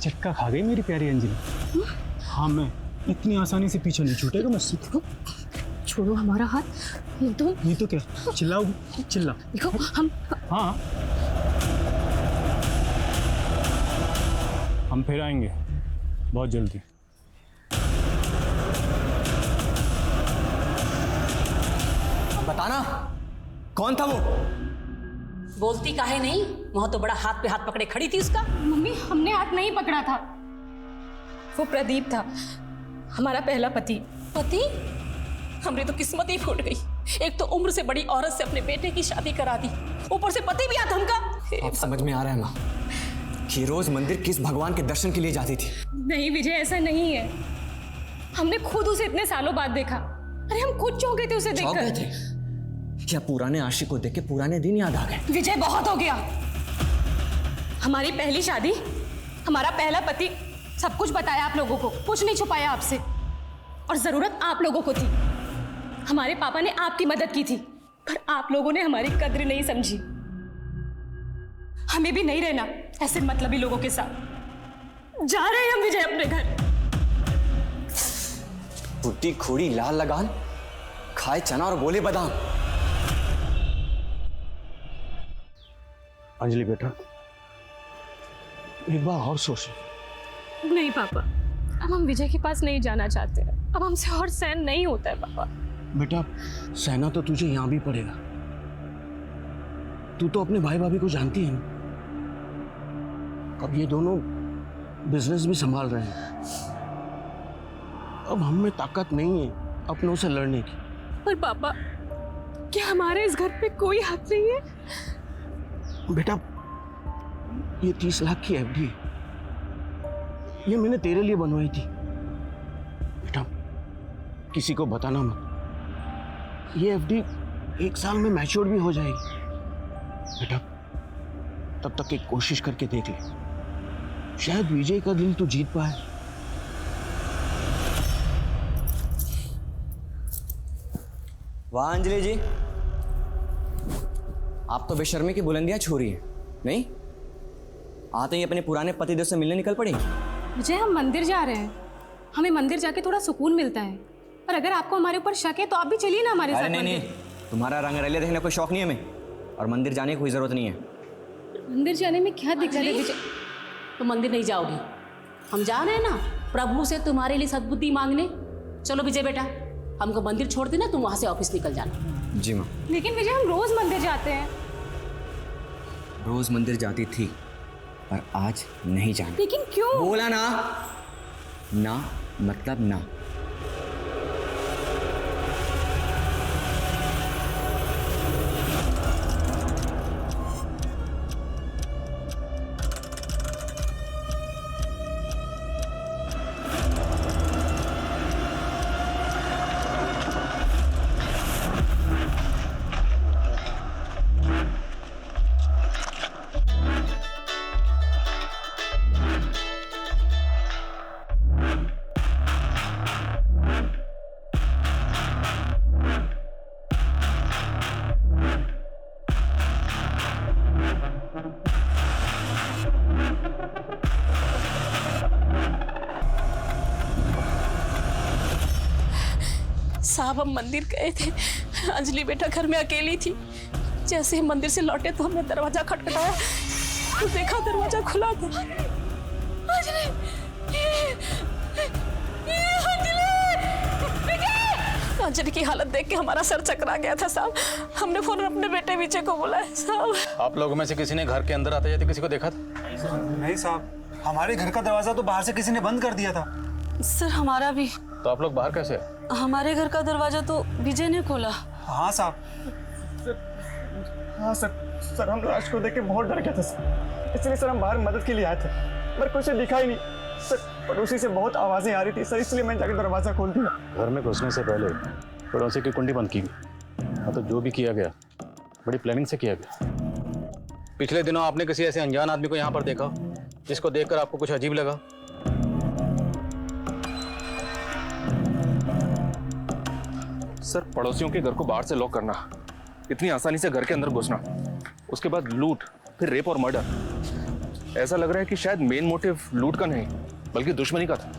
चक्का खा गई मेरी प्यारी अंजलि। हाँ, मैं इतनी आसानी से पीछे नहीं छूटेगा मुझसे। छोड़ो हमारा हाथ। नहीं तो क्या चिल्लाओगी? चिल्ला। देखो हम। हाँ, हम फिर आएंगे बहुत जल्दी। बताना कौन था वो? बोलती काहे नहीं? वहां तो बड़ा हाथ पे हाथ पकड़े खड़ी थी उसका। मम्मी हमने हाथ नहीं पकड़ा था, वो प्रदीप था, हमारा पहला पति। पति? हमरी तो किस्मत ही फूट गई। एक तो उम्र से बड़ी औरत से अपने बेटे की शादी करा दी, ऊपर से पति भी आता हमका। अब समझ में आ रहा है माँ कि रोज मंदिर किस भगवान के दर्शन के लिए जाती थी। नहीं विजय, ऐसा नहीं है। हमने खुद उसे इतने सालों बाद देखा। अरे हम खुद चौंक गए थे उसे चौंक गए देखकर। थे? क्या पुराने आशिक को देख के पुराने दिन याद आ गए? विजय बहुत हो गया। हमारी पहली शादी, हमारा पहला पति, सब कुछ बताया आप लोगों को, कुछ नहीं छुपाया आपसे। और जरूरत आप लोगों को थी। हमारे पापा ने आपकी मदद की थी, पर आप लोगों ने हमारी कद्र नहीं समझी। हमें भी नहीं रहना ऐसे मतलबी लोगों के साथ। जा रहे हैं हम विजय अपने घर। बुद्धि खोड़ी लाल लगान, खाए चना और बोले बादाम। अंजलि बेटा, एक बार और सोच। नहीं पापा, अब हम विजय के पास नहीं जाना चाहते। अब हमसे और सहन नहीं होता है पापा। बेटा, सहना तो तुझे यहां भी पड़ेगा। तू तो अपने भाई भाभी को जानती है ना। अब ये दोनों बिजनेस भी संभाल रहे हैं। अब हम में ताकत नहीं है अपनों से लड़ने की। पर पापा, क्या हमारे इस घर पे कोई हक नहीं है? बेटा, ये 30 लाख की एफडी है, ये मैंने तेरे लिए बनवाई थी। बेटा, किसी को बताना मत। ये एफडी 1 साल में मैच्योर भी हो जाएगी। बेटा, तब तक एक कोशिश करके देख ले, शायद विजय का दिल तू जीत पाए। वाह अंजलि जी, आप तो बेशर्मी की बुलंदियां छू रही हैं। नहीं, आते ही अपने पुराने पतिदेव से मिलने निकल पड़ी। विजय, हम मंदिर जा रहे हैं। हमें मंदिर जाके थोड़ा सुकून मिलता है। पर अगर आपको हमारे ऊपर शक है तो आप भी चलिए ना हमारे साथ। नहीं, तुम्हारा रंग रलिया देखने का कोई शौक नहीं है हमें, और मंदिर जाने की कोई जरूरत नहीं है। मंदिर जाने में क्या दिक्कत है विजय? तो मंदिर नहीं जाओगी? हम जा रहे हैं ना प्रभु से तुम्हारे लिए सद्बुद्धि मांगने। चलो विजय बेटा, हमको मंदिर छोड़ देना, तुम वहां से ऑफिस निकल जाना। जी माँ। लेकिन विजय, हम रोज मंदिर जाते हैं। रोज मंदिर जाती थी, पर आज नहीं जाना। लेकिन क्यों? बोला ना, ना मतलब ना। साहब, हम मंदिर गए थे, अंजलि बेटा घर में अकेली थी। जैसे हम मंदिर से लौटे तो हमने दरवाजा खटखटाया तो देखा दरवाजा खुला था। अंजलि, अंजलि की हालत देख के हमारा सर चकरा गया था साहब। हमने फौरन अपने बेटे विजय को बुलाया साहब। आप लोगों में से किसी ने घर के अंदर आते जाते किसी को देखा था? नहीं साहब, हमारे घर का दरवाजा तो बाहर से किसी ने बंद कर दिया था। सर हमारा भी। तो आप लोग बाहर कैसे? हमारे घर का दरवाजा तो विजय ने खोला। हाँ साहब। हाँ सर, हम लाश को देख के बहुत डर गए थे सर, इसलिए सर हम बाहर मदद के लिए आए थे, पर कुछ दिखा ही नहीं सर। पड़ोसी से बहुत आवाजें आ रही थी सर, इसलिए मैंने जाकर दरवाजा खोल दिया। घर में घुसने से पहले पड़ोसी की कुंडी बंद की गई। हाँ, तो जो भी किया गया बड़ी प्लानिंग से किया गया। पिछले दिनों आपने किसी ऐसे अनजान आदमी को यहाँ पर देखा जिसको देखकर आपको कुछ अजीब लगा? सर, पड़ोसियों के घर को बाहर से लॉक करना, इतनी आसानी से घर के अंदर घुसना, उसके बाद लूट, फिर रेप और मर्डर, ऐसा लग रहा है कि शायद मेन मोटिव लूट का नहीं बल्कि दुश्मनी का था।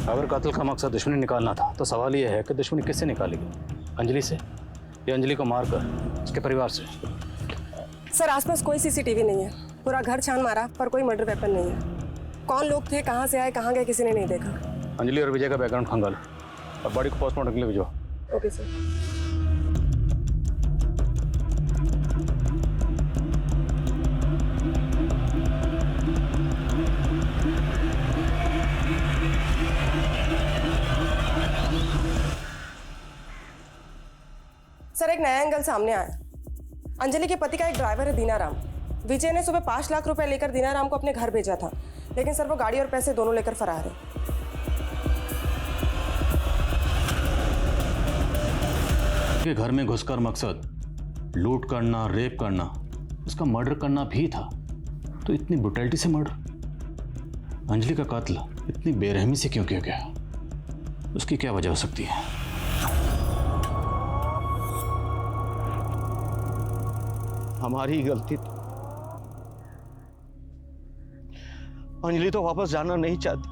अगर कातिल का मकसद दुश्मनी निकालना था तो सवाल यह है कि दुश्मनी किससे निकालेगी, अंजलि से या अंजलि को मारकर उसके परिवार से? सर आसपास कोई सीसीटीवी नहीं है, पूरा घर छान मारा पर कोई मर्डर वेपन नहीं है। कौन लोग थे, कहाँ से आए, कहाँ गए, किसी ने नहीं देखा। अंजलि और विजय का बैकग्राउंड खंगालो और बॉडी को पोस्टमार्टम के लिए भिजवाओ। Okay sir. सर एक नया एंगल सामने आया। अंजलि के पति का एक ड्राइवर है दीनाराम। विजय ने सुबह 5 लाख रुपए लेकर दीनाराम को अपने घर भेजा था, लेकिन सर वो गाड़ी और पैसे दोनों लेकर फरार है। के घर में घुसकर मकसद लूट करना, रेप करना, उसका मर्डर करना भी था, तो इतनी ब्रुटैलिटी से मर्डर अंजलि का कातिल इतनी बेरहमी से क्यों किया गया? उसकी क्या वजह हो सकती है? हमारी ही गलती थी। अंजलि तो वापस जाना नहीं चाहती,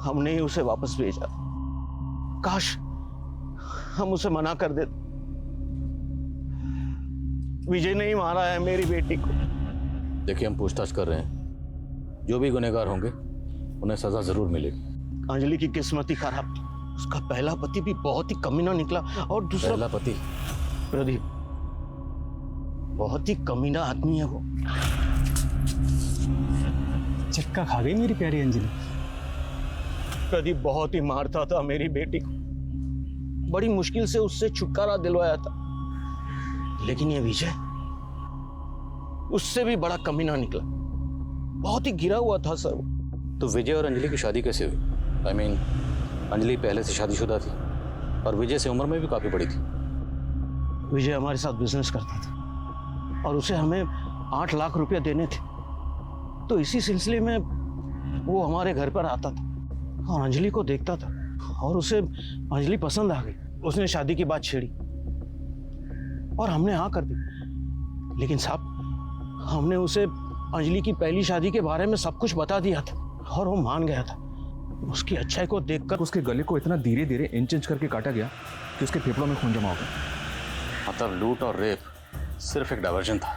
हमने ही उसे वापस भेजा। काश हम उसे मना कर देते। विजय ने ही मारा है मेरी बेटी को। देखिए, हम पूछताछ कर रहे हैं, जो भी गुनहगार होंगे उन्हें सजा जरूर मिलेगी। अंजलि की किस्मत ही खराब थी। उसका पहला पति भी बहुत ही कमीना निकला और दूसरा पहला पति प्रदीप बहुत ही कमीना आदमी है वो। चिक्का खा गई मेरी प्यारी अंजलि। प्रदीप बहुत ही मारता था मेरी बेटी को, बड़ी मुश्किल से उससे छुटकारा दिलवाया था, लेकिन ये विजय उससे भी बड़ा कमीना निकला। बहुत ही गिरा हुआ था सर वो। तो विजय और अंजलि की शादी कैसे हुई? I mean, अंजलि पहले से शादीशुदा थी और विजय से उम्र में भी काफी बड़ी थी। विजय हमारे साथ बिजनेस करता था और उसे हमें 8 लाख रुपए देने थे, तो इसी सिलसिले में वो हमारे घर पर आता था और अंजलि को देखता था और उसे अंजलि पसंद आ गई। उसने शादी की बात छेड़ी और हमने हाँ कर दी, लेकिन साहब हमने उसे अंजलि की पहली शादी के बारे में सब कुछ बता दिया था और वो मान गया था। उसकी अच्छाई को देखकर उसके गले को इतना धीरे धीरे इंच इंच करके काटा गया कि उसके फेफड़ों में खून जमा हो गया। मतलब लूट और रेप सिर्फ एक डायवर्जन था,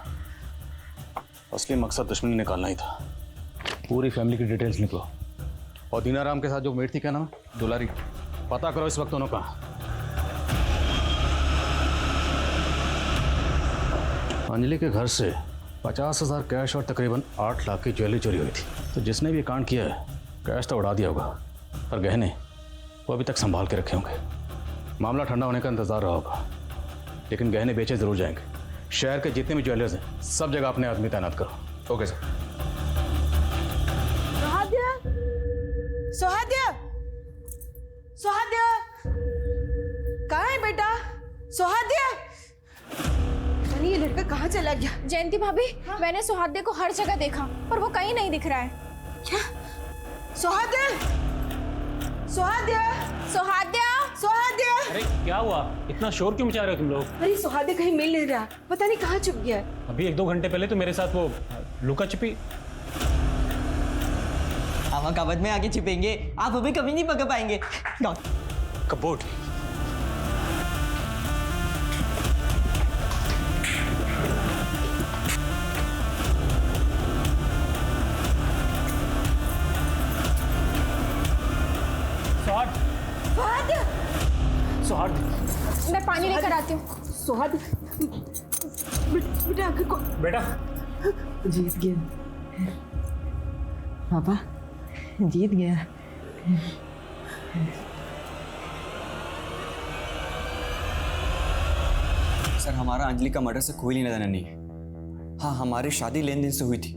असली मकसद दुश्मनी निकालना ही था। पूरी फैमिली की डिटेल्स निकलो और दीनाराम के साथ जो मेट थी, क्या नाम है? दुलारी। पता करो इस वक्त दोनों का। अंजलि के घर से 50,000 कैश और तकरीबन 8 लाख की ज्वेलरी चोरी हुई थी। तो जिसने भी कांड किया है, कैश तो उड़ा दिया होगा, पर गहने वो अभी तक संभाल के रखे होंगे। मामला ठंडा होने का इंतजार रहा होगा, लेकिन गहने बेचे जरूर जाएंगे। शहर के जितने भी ज्वेलर्स हैं, सब जगह अपने आदमी तैनात करो। Okay sir. सुहाद्या, सुहाद्या, कहाँ है बेटा? सुहाद्या, अरे ये लड़का कहाँ चला गया? जयंती भाभी, मैंने सुहाद्या को हर जगह देखा पर वो कहीं नहीं दिख रहा है। क्या? सुहाद्या, सुहाद्या, सुहाद्या, सुहाद्या, अरे क्या हुआ? इतना शोर क्यों मचा रहे हो तुम लोग? अरे सुहाद्या कहीं मिल नहीं रहा, पता नहीं कहाँ छुप गया है। अभी 1-2 घंटे पहले तो मेरे साथ वो लुका छिपी। हम कबड में आगे छिपेंगे, आप अभी कभी नहीं पकड़ पाएंगे। कबूट। सुहार्द, मैं पानी लेकर आती हूँ। सुहाद्या, बेटा को बेटा जीत गया पापा, जीत गया। सर हमारा अंजलि का मर्डर से कोई लेना देना नहीं है। हाँ, हमारी शादी लेन देन से हुई थी,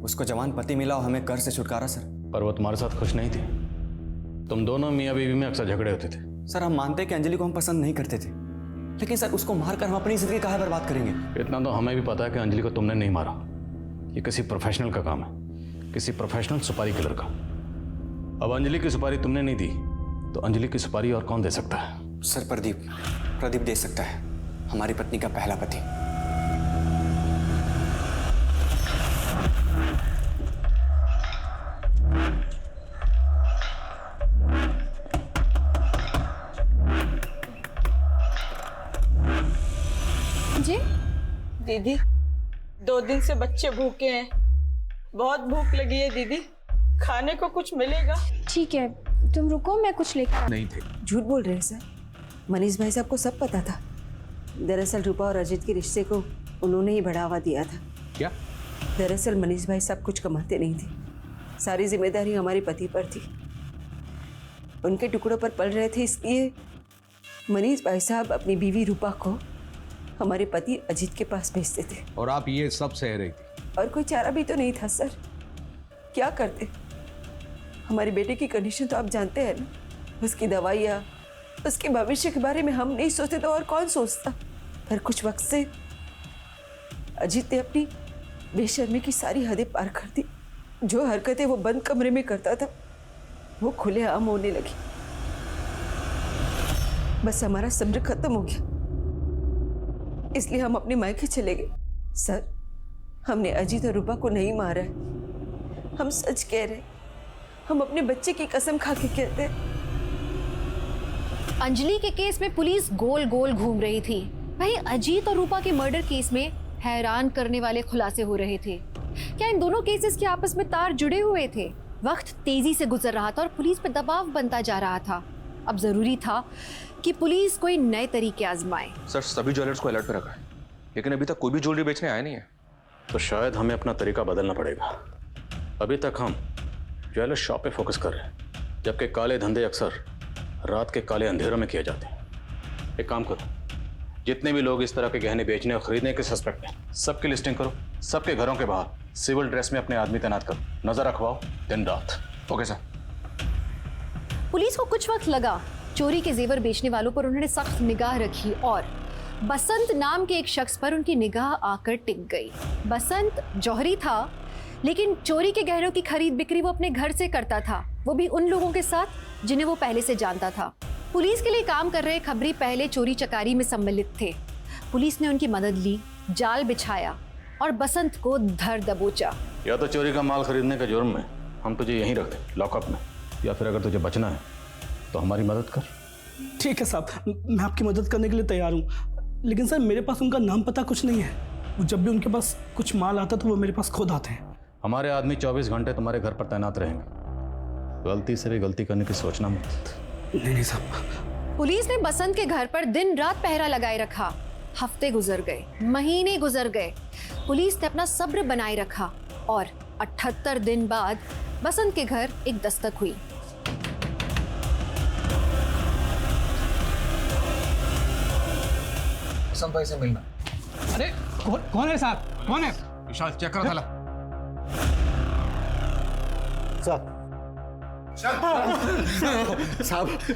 उसको जवान पति मिला और हमें कर्ज से छुटकारा सर। पर वो तुम्हारे साथ खुश नहीं थी। तुम दोनों मियाँ बीवी में अक्सर झगड़े होते थे। सर हम मानते हैं कि अंजलि को हम पसंद नहीं करते थे, लेकिन सर उसको मारकर हम अपनी जिंदगी काहे बर्बाद करेंगे? इतना तो हमें भी पता है कि अंजलि को तुमने नहीं मारा। ये किसी प्रोफेशनल का काम है, किसी प्रोफेशनल सुपारी किलर का। अब अंजलि की सुपारी तुमने नहीं दी तो अंजलि की सुपारी और कौन दे सकता है? सर प्रदीप दे सकता है, हमारी पत्नी का पहला पति। दीदी 2 दिन से बच्चे भूखे हैं, बहुत भूख लगी है दीदी, खाने को कुछ मिलेगा? ठीक है, तुम रुको, मैं कुछ लेकर नहीं थे। झूठ बोल रहे हैं सर, मनीष भाई साहब को सब पता था। दरअसल रूपा और अजित के रिश्ते को उन्होंने ही बढ़ावा दिया था। क्या? दरअसल मनीष भाई सब कुछ कमाते नहीं थे, सारी जिम्मेदारी हमारे पति पर थी। उनके टुकड़ों पर पल रहे थे, इसलिए मनीष भाई साहब अपनी बीवी रूपा को हमारे पति अजित के पास भेजते थे। और आप ये सब सह रही थी? और कोई चारा भी तो नहीं था सर, क्या करते। हमारे बेटे की कंडीशन तो आप जानते हैं ना, उसकी दवाइयाँ, उसके भविष्य के बारे में हम नहीं सोचते तो और कौन सोचता। पर कुछ वक्त से अजीत ने अपनी बेशर्मी की सारी हदें पार कर दी। जो हरकतें वो बंद कमरे में करता था वो खुलेआम होने लगी। बस हमारा सब्र खत्म हो गया, इसलिए हम अपने मायके चले गए। सर, हमने अजीत और रूपा को नहीं मारा है, हम सच कह रहे, हम अपने बच्चे की कसम खा के कहते हैं। अंजलि के केस में पुलिस गोल गोल घूम रही थी, वहीं अजीत और रूपा के मर्डर केस में हैरान करने वाले खुलासे हो रहे थे। क्या इन दोनों केसेस के आपस में तार जुड़े हुए थे? वक्त तेजी से गुजर रहा था और पुलिस पर दबाव बनता जा रहा था। अब जरूरी था कि पुलिस कोई नए तरीके आजमाए। सर, सभी ज्वेलर्स को अलर्ट पे रखा है, लेकिन अभी तक कोई भी ज्वेलरी बेचने आया नहीं है। तो शायद हमें अपना तरीका बदलना पड़ेगा। अभी तक हम ज्वेलर शॉप पे फोकस कर रहे हैं, जबकि काले धंधे अक्सर रात के काले अंधेरों में किए जाते हैं। एक काम करो, जितने भी लोग इस तरह के गहने बेचने और खरीदने के सस्पेक्ट हैं, सबकी लिस्टिंग करो, सबके घरों के बाहर सिविल ड्रेस में अपने आदमी तैनात करो, नजर रखवाओ दिन रात। Okay sir. पुलिस को कुछ वक्त लगा, चोरी के जेवर बेचने वालों पर उन्होंने सख्त निगाह रखी और बसंत नाम के एक शख्स पर उनकी निगाह आकर टिक गई। बसंत जौहरी था, लेकिन चोरी के गहनों की खरीद बिक्री वो अपने घर से करता था, वो भी उन लोगों के साथ जिन्हें वो पहले से जानता था। पुलिस के लिए काम कर रहे खबरी पहले चोरी चकारी में सम्मिलित थे। पुलिस ने उनकी मदद ली, जाल बिछाया और बसंत को धर दबोचा। या तो चोरी का माल खरीदने के जुर्म में हम तुझे यहीं रख दें लॉकअप में, या फिर अगर तुझे बचना है तो हमारी मदद कर। ठीक है साहब, मैं आपकी मदद करने के लिए तैयार हूँ, लेकिन सर मेरे पास उनका नाम पता कुछ नहीं है। जब भी उनके पास कुछ माल आता तो वो मेरे पास खुद आते हैं। हमारे आदमी 24 घंटे तुम्हारे घर पर तैनात रहेंगे, गलती से भी गलती करने की सोचना मत। नहीं साहब। पुलिस ने बसंत के घर पर दिन रात पहरा लगाए रखा। हफ्ते गुजर गए, महीने गुजर गए, पुलिस ने अपना सब्र बनाए रखा और 78 दिन बाद बसंत के घर एक दस्तक हुई। बसंत भाई से मिलना। अरे कौन है साहब, कौन है? विशाल, चेक करो थाला।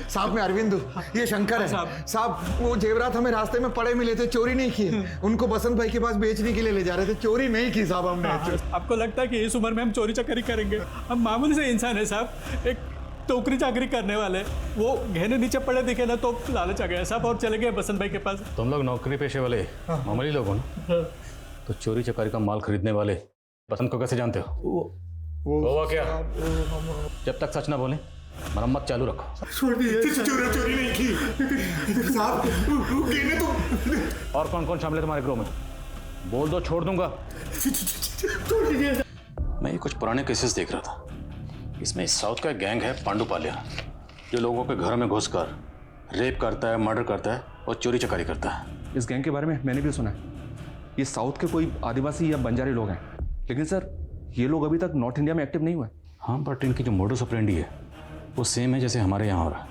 साहब मैं अरविंद हूँ, ये शंकर है। साहब वो जेवरात हमें रास्ते में पड़े मिले थे, चोरी नहीं किए, उनको बसंत भाई के पास बेचने के लिए ले जा रहे थे, चोरी नहीं की साहब हमने। आपको लगता है कि इस उम्र में हम चोरी चकारी करेंगे? हम मामूली से इंसान है साहब, एक टोकरी चाकरी करने वाले। वो गहने नीचे पड़े दिखे ना तो लालच आ गया साहब और चले गए बसंत भाई के पास। तुम लोग नौकरी पेशे वाले मामूली लोग हो ना, तो चोरी चकारी का माल खरीदने वाले बसंत को कैसे जानते हो? वो क्या? जब तक सच ना बोले मरम्मत चालू रखो। चोरी नहीं की साहब, तो। और कौन कौन शामिल है तुम्हारे ग्रोह में? बोल दो, छोड़ दूंगा। मैं ये कुछ पुराने केसेस देख रहा था, इसमें साउथ का गैंग है पांडुपालिया, जो लोगों के घर में घुसकर रेप करता है, मर्डर करता है और चोरी चकारी करता है। इस गैंग के बारे में मैंने भी सुना है। ये साउथ के कोई आदिवासी या बंजारी लोग हैं, लेकिन सर ये लोग अभी तक नॉर्थ इंडिया में एक्टिव नहीं हुए। हाँ, बट इनकी जो मोडस ऑपरेंडी है वो सेम है जैसे हमारे यहाँ हो रहा है।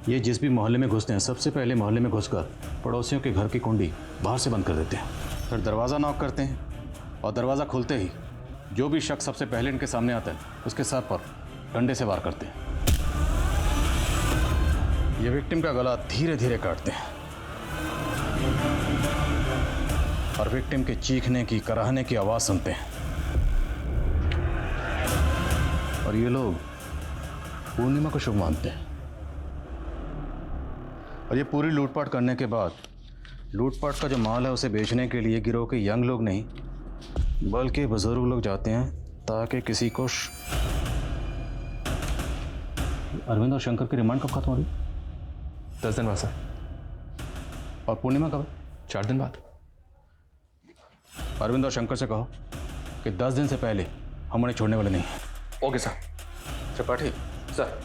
ये जिस भी मोहल्ले में घुसते हैं, सबसे पहले मोहल्ले में घुसकर पड़ोसियों के घर की कुंडी बाहर से बंद कर देते हैं, फिर दरवाज़ा नॉक करते हैं और दरवाज़ा खुलते ही जो भी शख्स सबसे पहले इनके सामने आता है उसके सर पर डंडे से वार करते हैं। ये विक्टिम का गला धीरे धीरे काटते हैं और विक्टिम के चीखने की, कराहने की आवाज़ सुनते हैं। और ये लोग पूर्णिमा को शुभ मानते हैं। और ये पूरी लूटपाट करने के बाद लूटपाट का जो माल है उसे बेचने के लिए गिरोह के यंग लोग नहीं बल्कि बुजुर्ग लोग जाते हैं, ताकि किसी को अरविंद और शंकर की रिमांड कब खत्म हो रही? 10 दिन बाद सर। और पूर्णिमा कब? 4 दिन बाद। अरविंद और शंकर से कहो कि 10 दिन से पहले हम उन्हें छोड़ने वाले नहीं हैं। Okay sir. Tripathi sir.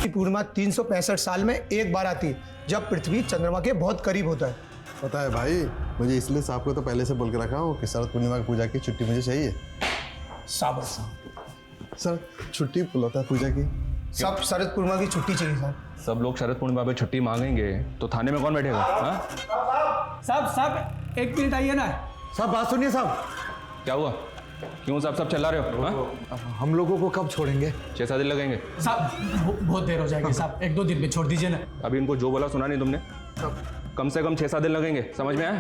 Purnima 365 साल में एक बार आती है, जब पृथ्वी चंद्रमा के बहुत करीब होता है। पता है भाई, मुझे इसलिए साहब को तो पहले से बोल के रखा हूँ कि शरद पूर्णिमा की पूजा की छुट्टी मुझे चाहिए। साहब सर छुट्टी बुलाता है पूजा की। सब शरद पूर्णिमा की छुट्टी चाहिए सर। सब लोग शरद पूर्णिमा पे छुट्टी मांगेंगे तो थाने में कौन बैठेगा? हाँ साहब 1 मिनट आइए ना। साहब बात सुनिए साहब। क्या हुआ? क्यों साहब सब चिल्ला रहे हो? हाँ? हम लोगों को कब छोड़ेंगे? 6-7 दिन लगेंगे साहब बहुत देर हो जाएगी साहब, 1-2 दिन में छोड़ दीजिए ना। अभी इनको जो बोला सुना नहीं तुमने? कम से कम 6-7 दिन लगेंगे, समझ में आया?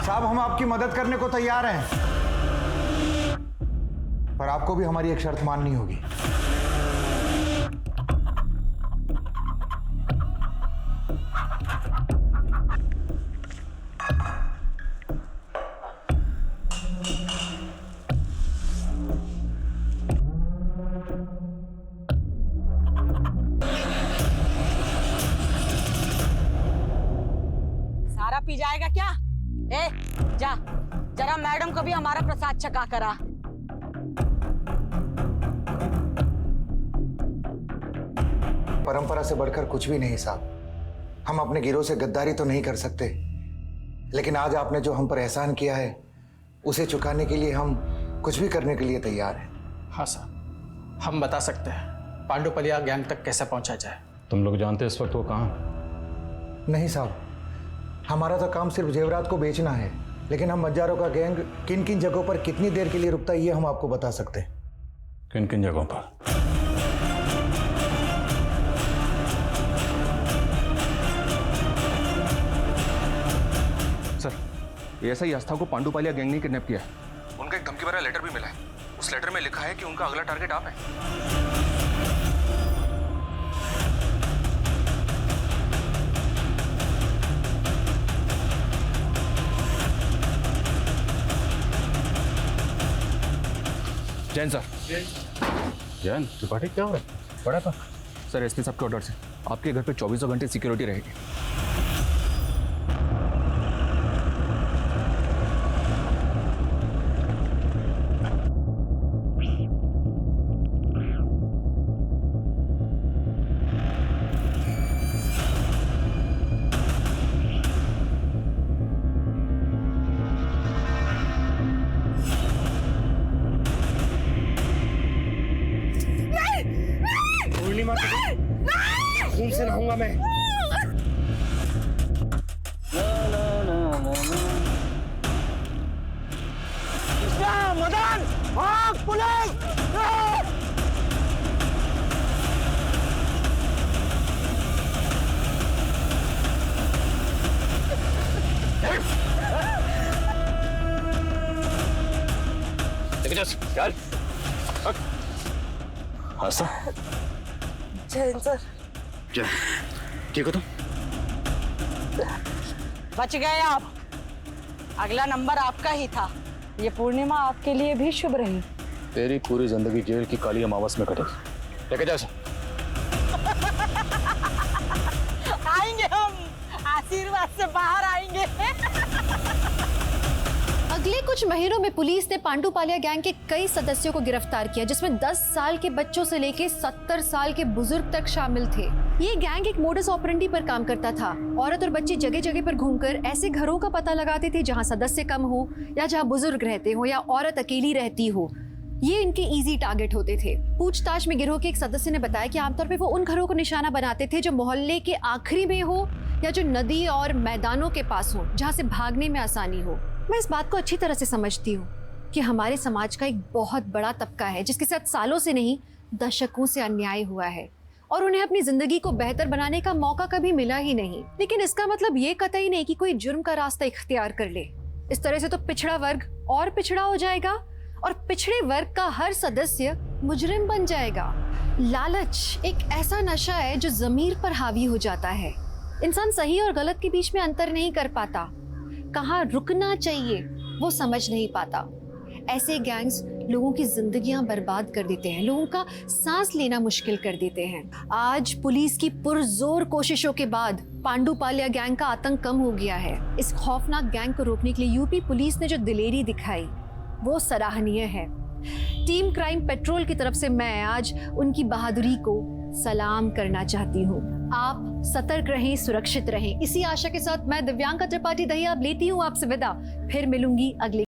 साहब हम आपकी मदद करने को तैयार हैं, पर आपको भी हमारी एक शर्त माननी होगी। सारा पी जाएगा क्या? ए, जा जरा मैडम को भी हमारा प्रसाद छका करा। परंपरा से बढ़कर कुछ भी नहीं साहब। हम अपने गिरोह से गद्दारी तो नहीं कर सकते, लेकिन आज आपने जो हम पर एहसान किया है उसे चुकाने के लिए हम कुछ भी करने के लिए तैयार हैं। हाँ साहब, हम बता सकते हैं पांडुपलिया गैंग तक कैसे पहुंचा जाए। तुम लोग जानते हैं इस वक्त वो कहाँ? नहीं साहब, हमारा तो काम सिर्फ जेवरात को बेचना है, लेकिन हम मज्जारों का गैंग किन किन जगहों पर कितनी देर के लिए रुकता है ये हम आपको बता सकते हैं। किन किन जगहों पर? सर ऐसा ही आस्था को पांडुपालिया गैंग ने किडनैप किया है। उनका एक धमकी भरा लेटर भी मिला है। उस लेटर में लिखा है कि उनका अगला टारगेट आप है। जैन सर। जैन त्रिपाठी क्या हो रहा है? बड़ा था सर एसपी साहब के ऑर्डर से आपके घर पे 24 घंटे सिक्योरिटी रहेगी। पूर्णिमा खून से नहाऊंगा मैं। मदन भाग, पुलिस! चल हासा। जैन सर। ठीक हो तुम? बच गए आप। अगला नंबर आपका ही था। ये पूर्णिमा आपके लिए भी शुभ रही। तेरी पूरी जिंदगी जेल की काली अमावस में कटेगी। लेके जा। आएंगे हम, आशीर्वाद से बाहर आएंगे। अगले कुछ महीनों में पुलिस ने पांडुपालिया गैंग के कई सदस्यों को गिरफ्तार किया, जिसमें 10 साल के बच्चों से लेकर 70 साल के बुजुर्ग तक शामिल थे। ये गैंग एक मोडस ऑपरेंडी पर काम करता था। औरत और बच्चे जगह जगह पर घूमकर ऐसे घरों का पता लगाते थे जहां सदस्य कम हो या जहां बुजुर्ग रहते हो या औरत अकेली रहती हो। ये इनके इजी टारगेट होते थे। पूछताछ में गिरोह के एक सदस्य ने बताया कि आमतौर पर वो उन घरों को निशाना बनाते थे जो मोहल्ले के आखिरी में हो या जो नदी और मैदानों के पास हो, जहाँ से भागने में आसानी हो। मैं इस बात को अच्छी तरह से समझती हूँ कि हमारे समाज का एक बहुत बड़ा तबका है जिसके साथ सालों से नहीं दशकों से अन्याय हुआ है और उन्हें अपनी जिंदगी को बेहतर बनाने का मौका कभी मिला ही नहीं। लेकिन इसका मतलब ये कतई नहीं कि कोई जुर्म का रास्ता इख्तियार कर ले। इस तरह से तो पिछड़ा वर्ग और पिछड़ा हो जाएगा और पिछड़े वर्ग का हर सदस्य मुजरिम बन जाएगा। लालच एक ऐसा नशा है जो जमीर पर हावी हो जाता है। इंसान सही और गलत के बीच में अंतर नहीं कर पाता, कहाँ रुकना चाहिए वो समझ नहीं पाता। ऐसे गैंग्स लोगों की जिंदगियां बर्बाद कर देते हैं, लोगों का सांस लेना मुश्किल कर देते हैं। आज पुलिस की पुरजोर कोशिशों के बाद पांडुपाल्या गैंग का आतंक कम हो गया है। इस खौफनाक गैंग को रोकने के लिए यूपी पुलिस ने जो दिलेरी दिखाई वो सराहनीय है। टीम क्राइम पेट्रोल की तरफ से मैं आज उनकी बहादुरी को सलाम करना चाहती हूँ। आप सतर्क रहें, सुरक्षित रहें। इसी आशा के साथ मैं दिव्यांका त्रिपाठी दहिया लेती हूँ आपसे विदा। फिर मिलूंगी अगले